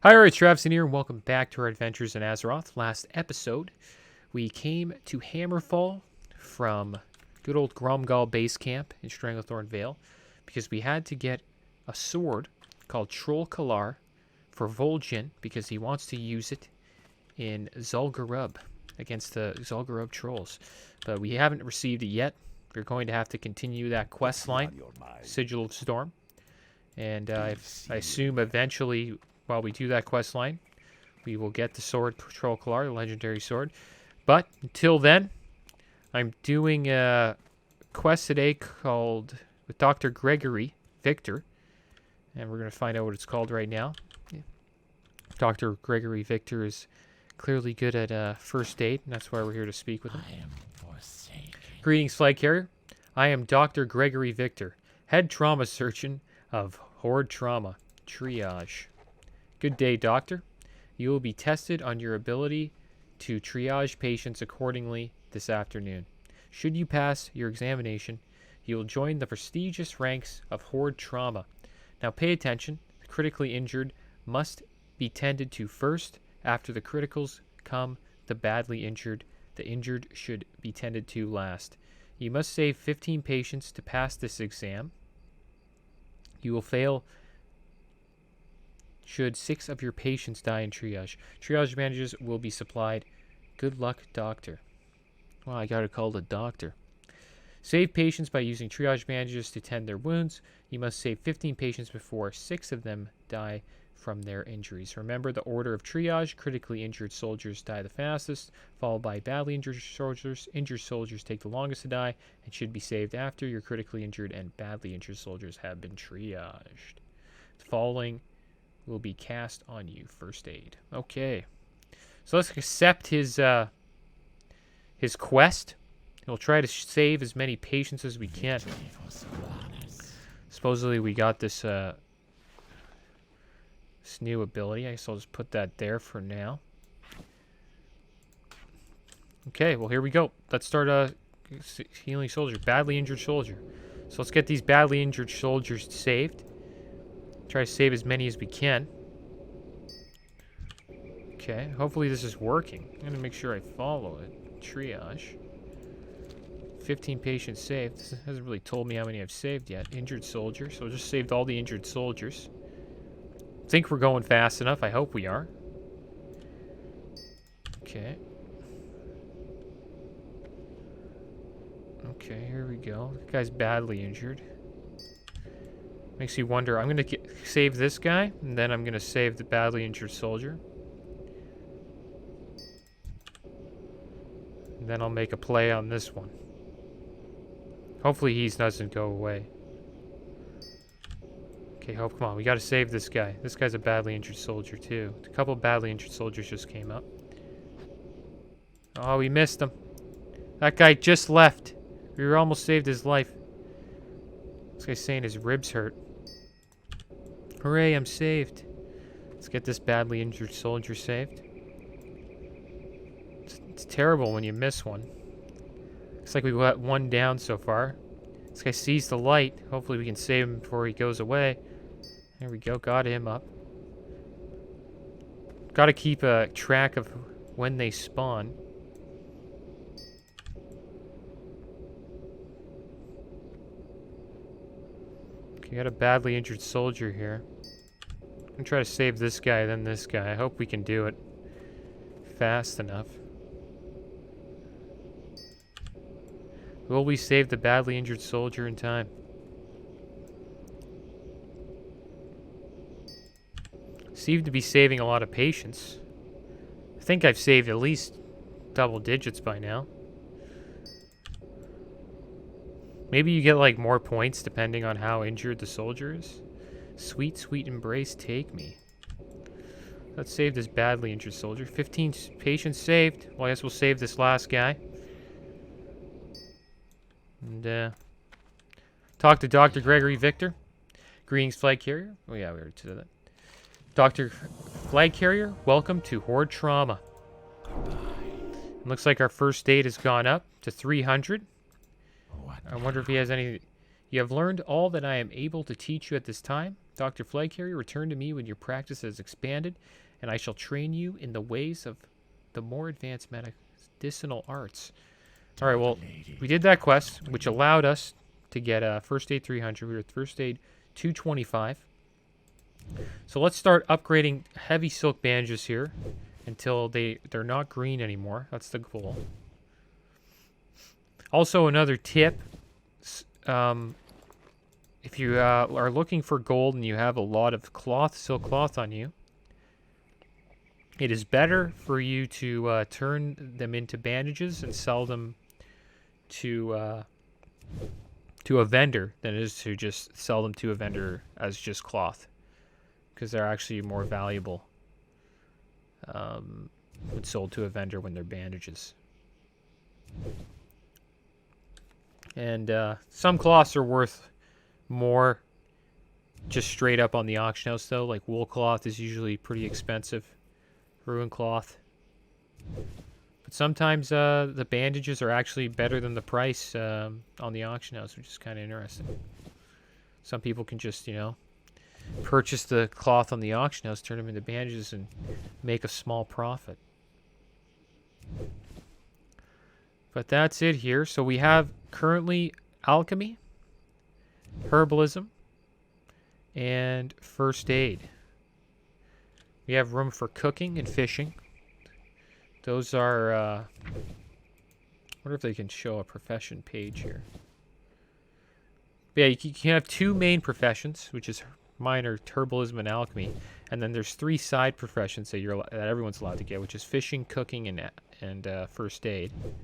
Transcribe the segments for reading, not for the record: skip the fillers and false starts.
Hi, alright, Travis in here, and welcome back to our adventures in Azeroth. Last episode, we came to Hammerfall from good old Gromgal base camp in Stranglethorn Vale because we had to get a sword called Troll Kalar for Vol'jin because he wants to use it in Zul'Gurub against the Zul'Gurub trolls. But we haven't received it yet. We're going to have to continue that quest line, Sigil of Storm. And I assume eventually, while we do that quest line, we will get the sword Troll Kalar, the legendary sword. But until then, I'm doing a quest today called with Dr. Gregory Victor, and we're going to find out what it's called right now. Dr. Gregory Victor is clearly good at first aid, and that's why we're here to speak with him. I am forsaken. Greetings, Flag Carrier. I am Dr. Gregory Victor, head trauma surgeon of Horde Trauma, Triage. Good day, Doctor. You will be tested on your ability to triage patients accordingly this afternoon. Should you pass your examination, you will join the prestigious ranks of Horde Trauma. Now pay attention. The critically injured must be tended to first. After the criticals come the badly injured. The injured should be tended to last. You must save 15 patients to pass this exam. You will fail should 6 of your patients die in triage. Triage bandages will be supplied. Good luck, doctor. Well, I gotta call the doctor. Save patients by using triage bandages to tend their wounds. You must save 15 patients before 6 of them die from their injuries. Remember the order of triage. Critically injured soldiers die the fastest, followed by badly injured soldiers. Injured soldiers take the longest to die and should be saved after your critically injured and badly injured soldiers have been triaged. The following will be cast on you. First aid. Okay. So let's accept his quest. We'll try to save as many patients as we can. Supposedly we got this new ability. I guess I'll just put that there for now. Okay, well here we go. Let's start healing soldier. Badly injured soldier. So let's get these badly injured soldiers saved. Try to save as many as we can. Okay, hopefully this is working. I'm gonna make sure I follow it. Triage. 15 patients saved. This hasn't really told me how many I've saved yet. Injured soldier. So I just saved all the injured soldiers. Think we're going fast enough. I hope we are. Okay. Okay, here we go. That guy's badly injured. Makes you wonder. I'm going to save this guy, and then I'm going to save the badly injured soldier. And then I'll make a play on this one. Hopefully he doesn't go away. Okay, come on. We got to save this guy. This guy's a badly injured soldier, too. A couple badly injured soldiers just came up. Oh, we missed him. That guy just left. We were almost saved his life. This guy's saying his ribs hurt. Hooray, I'm saved. Let's get this badly injured soldier saved. It's terrible when you miss one. Looks like we got one down so far. This guy sees the light. Hopefully we can save him before he goes away. There we go. Got him up. Got to keep a track of when they spawn. Okay, got a badly injured soldier here. I'm gonna try to save this guy, then this guy. I hope we can do it fast enough. Will we save the badly injured soldier in time? Seem to be saving a lot of patients. I think I've saved at least double digits by now. Maybe you get like more points depending on how injured the soldier is. Sweet, sweet embrace, take me. Let's save this badly injured soldier. 15 patients saved. Well, I guess we'll save this last guy. And talk to Dr. Gregory Victor. Greetings, Flag Carrier. Oh yeah, we already did that. Dr. Flag Carrier, welcome to Horde Trauma. It looks like our first aid has gone up to 300. I wonder if he has any... You have learned all that I am able to teach you at this time. Dr. Flagcarrier, return to me when your practice has expanded, and I shall train you in the ways of the more advanced medicinal arts. All right, well, we did that quest, which allowed us to get First Aid 300. We were at First Aid 225. So let's start upgrading heavy silk bandages here until they're not green anymore. That's the goal. Also, another tip, if you are looking for gold and you have a lot of silk cloth on you, it is better for you to turn them into bandages and sell them to a vendor than it is to just sell them to a vendor as just cloth, because they're actually more valuable when sold to a vendor when they're bandages. And some cloths are worth more just straight up on the auction house, though. Like wool cloth is usually pretty expensive. Ruin cloth. But sometimes the bandages are actually better than the price on the auction house, which is kind of interesting. Some people can just, purchase the cloth on the auction house, turn them into bandages, and make a small profit. But that's it here. So we have currently alchemy, herbalism, and first aid. We have room for cooking and fishing. Those are, I wonder if they can show a profession page here. But yeah, you can have two main professions, which is mine are herbalism and alchemy, and then there's 3 side professions that that everyone's allowed to get, which is fishing, cooking, and first aid. I'm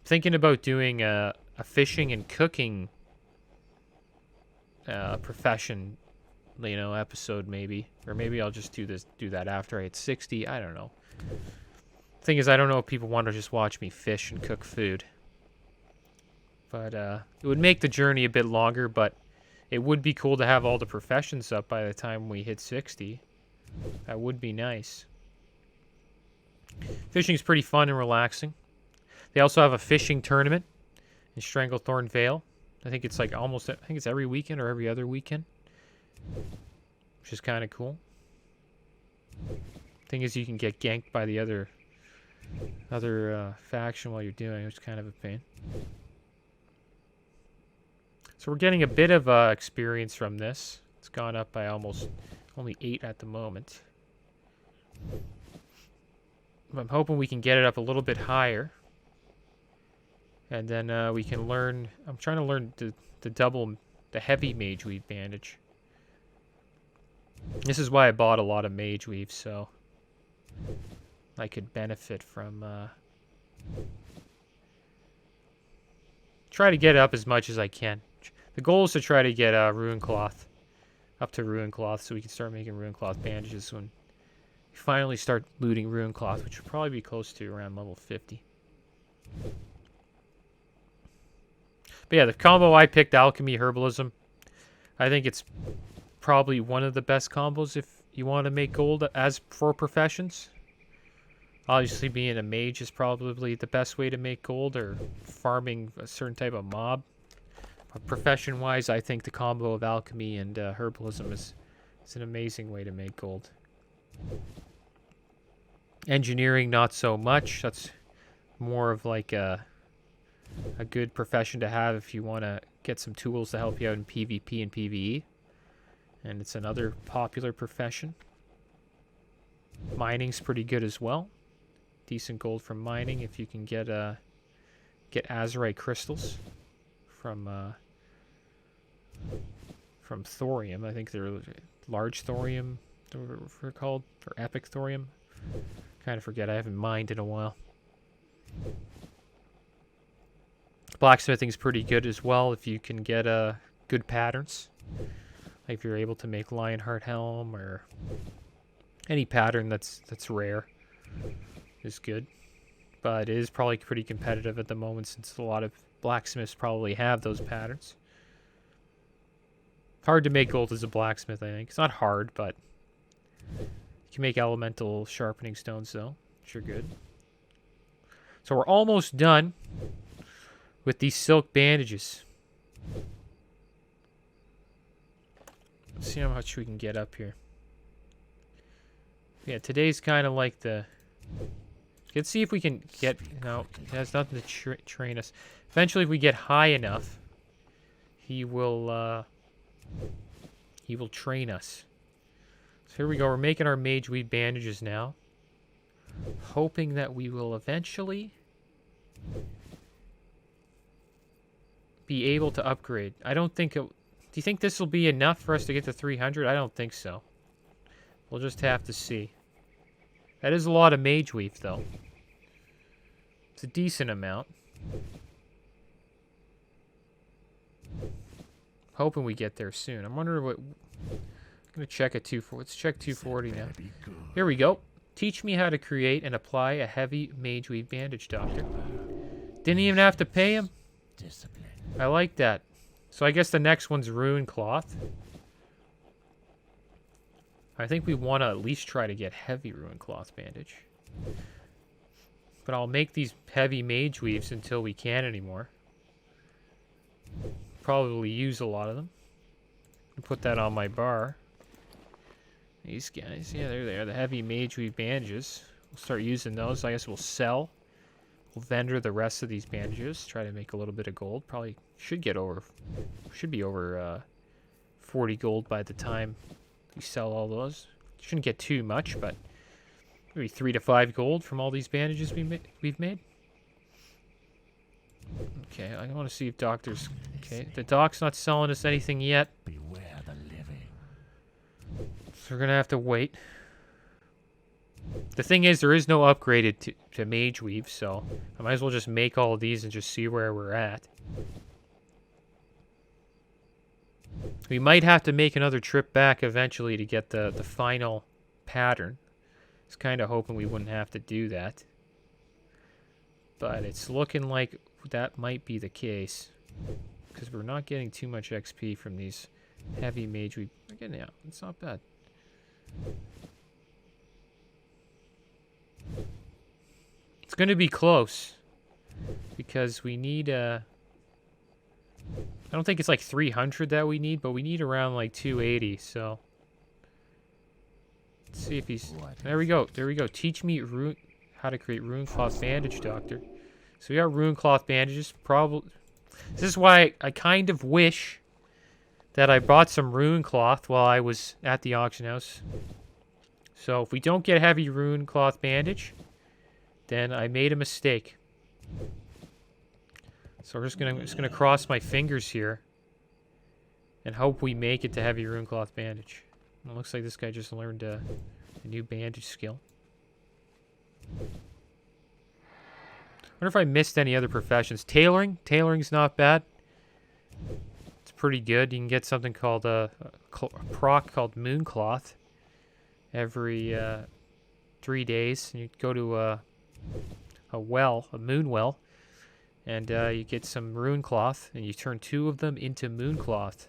thinking about doing a fishing and cooking profession, episode maybe, or maybe I'll just do that after I hit 60. I don't know. Thing is, I don't know if people want to just watch me fish and cook food. But it would make the journey a bit longer, but it would be cool to have all the professions up by the time we hit 60. That would be nice. Fishing is pretty fun and relaxing. They also have a fishing tournament in Stranglethorn Vale. I think it's it's every weekend or every other weekend, which is kind of cool. Thing is, you can get ganked by the other faction while you're doing it, which is kind of a pain. So we're getting a bit of experience from this. It's gone up by only 8 at the moment. I'm hoping we can get it up a little bit higher. And then we can learn... I'm trying to learn the heavy mage weave bandage. This is why I bought a lot of mage weave, so I could benefit from... try to get it up as much as I can. The goal is to try to get ruin cloth up to ruin cloth, so we can start making ruin cloth bandages when we finally start looting ruin cloth, which will probably be close to around level 50. But yeah, the combo I picked, alchemy, herbalism, I think it's probably one of the best combos if you want to make gold as for professions. Obviously, being a mage is probably the best way to make gold, or farming a certain type of mob. But profession-wise, I think the combo of alchemy and herbalism is an amazing way to make gold. Engineering, not so much. That's more of like a good profession to have if you want to get some tools to help you out in PvP and PvE. And it's another popular profession. Mining's pretty good as well. Decent gold from mining if you can get azurite crystals from thorium. I think they're large thorium, they're called, or epic thorium. Kind of forget. I haven't mined in a while. Blacksmithing's pretty good as well if you can get good patterns. Like if you're able to make Lionheart Helm or any pattern that's rare is good. But it is probably pretty competitive at the moment since a lot of blacksmiths probably have those patterns. Hard to make gold as a blacksmith, I think. It's not hard, but you can make elemental sharpening stones, though, which are good. So we're almost done with these silk bandages. Let's see how much we can get up here. Yeah, today's kind of like the... Let's see if we can get... No, it has nothing to train us. Eventually, if we get high enough, he will train us. So here we go. We're making our mage weed bandages now. Hoping that we will eventually be able to upgrade. I don't think it... Do you think this will be enough for us to get to 300? I don't think so. We'll just have to see. That is a lot of mage weave, though. It's a decent amount. Hoping we get there soon. I'm wondering what... I'm going to check at 240. Let's check 240 now. Here we go. Teach me how to create and apply a heavy mage weave bandage, Doctor. Didn't even have to pay him. I like that. So I guess the next one's rune cloth. I think we want to at least try to get heavy rune cloth bandage. But I'll make these heavy mage weaves until we can't anymore. Probably use a lot of them. Put that on my bar. These guys, yeah, there they are. The heavy mage weave bandages. We'll start using those. I guess we'll sell. We'll vendor the rest of these bandages. Try to make a little bit of gold. Probably should be over 40 gold by the time we sell all those. Shouldn't get too much, but maybe 3 to 5 gold from all these bandages we've made. Okay, I want to see if Doctor's... Okay, the Doc's not selling us anything yet. Beware the living. So we're going to have to wait. The thing is, there is no upgraded to Mage Weave, so I might as well just make all of these and just see where we're at. We might have to make another trip back eventually to get the final pattern. I was kind of hoping we wouldn't have to do that. But it's looking like that might be the case. Because we're not getting too much XP from these heavy Mage Weave. We're getting out. It's not bad. It's going to be close. Because we need... I don't think it's like 300 that we need, but we need around like 280, so... Let's see if he's... There we go. There we go. Teach me how to create rune cloth bandage, Doctor. So we got rune cloth bandages. Probably... This is why I kind of wish that I bought some rune cloth while I was at the auction house. So if we don't get heavy rune cloth bandage, then I made a mistake. So we're just gonna cross my fingers here and hope we make it to heavy rune cloth bandage. It looks like this guy just learned a new bandage skill. I wonder if I missed any other professions. Tailoring? Tailoring's not bad. It's pretty good. You can get something called a proc called Mooncloth every 3 days. And you go to a moon well, and you get some rune cloth, and you turn 2 of them into Mooncloth.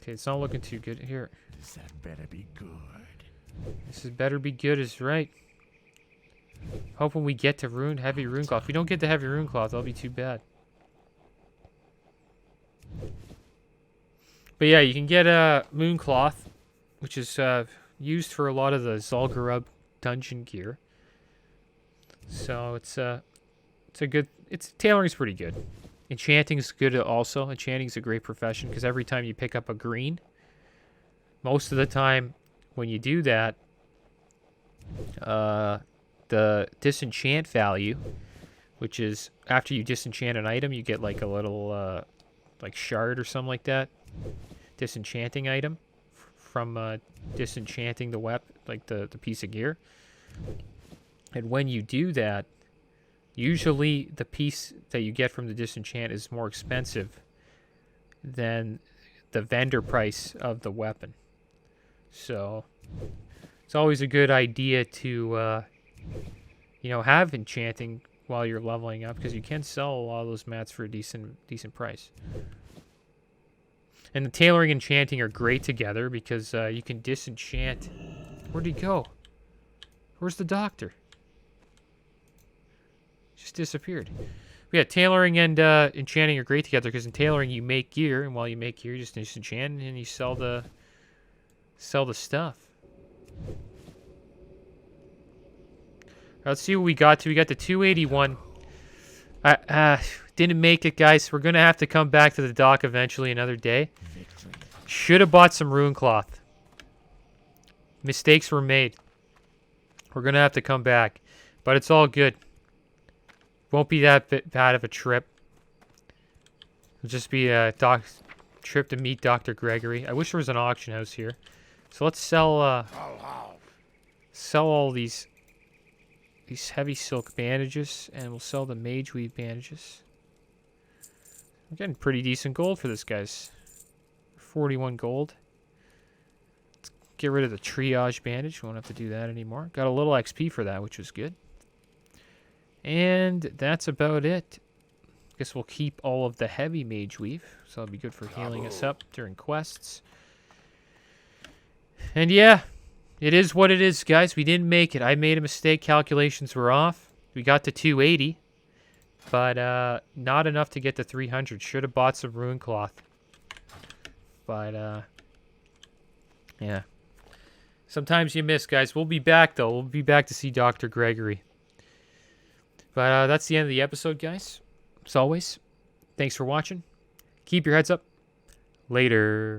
Okay, it's not looking too good here. This had better be good. This had better be good is right. Hoping we get to heavy rune cloth. If we don't get the heavy rune cloth, that'll be too bad. But yeah, you can get a moon cloth, which is used for a lot of the Zul'Gurub dungeon gear. So it's tailoring's pretty good. Enchanting's good also. Enchanting's a great profession because every time you pick up a green, most of the time when you do that, the disenchant value, which is after you disenchant an item, you get like a little like shard or something like that, disenchanting item from disenchanting the weapon, like the piece of gear. And when you do that, usually the piece that you get from the disenchant is more expensive than the vendor price of the weapon. So it's always a good idea to have enchanting while you're leveling up, because you can sell a lot of those mats for a decent price. And the tailoring and enchanting are great together because you can disenchant. Where'd he go? Where's the Doctor? Just disappeared. Yeah, tailoring and enchanting are great together because in tailoring you make gear, and while you make gear, you just enchant and you sell the stuff. Let's see what we got to. We got the 281. Didn't make it, guys. We're gonna have to come back to the dock eventually another day. Victory. Should have bought some rune cloth. Mistakes were made. We're gonna have to come back, but it's all good. Won't be that bad of a trip. It'll just be a trip to meet Dr. Gregory. I wish there was an auction house here. So let's sell all these heavy silk bandages, and we'll sell the mage weave bandages. I'm getting pretty decent gold for this, guys. 41 gold. Let's get rid of the triage bandage. We won't have to do that anymore. Got a little XP for that, which was good. And that's about it. Guess we'll keep all of the heavy mage weave, so that'll be good for healing us up during quests. And yeah, it is what it is, guys. We didn't make it. I made a mistake. Calculations were off. We got to 280, but not enough to get to 300. Should have bought some rune cloth. But yeah. Sometimes you miss, guys. We'll be back, though. We'll be back to see Dr. Gregory. But that's the end of the episode, guys. As always, thanks for watching. Keep your heads up. Later.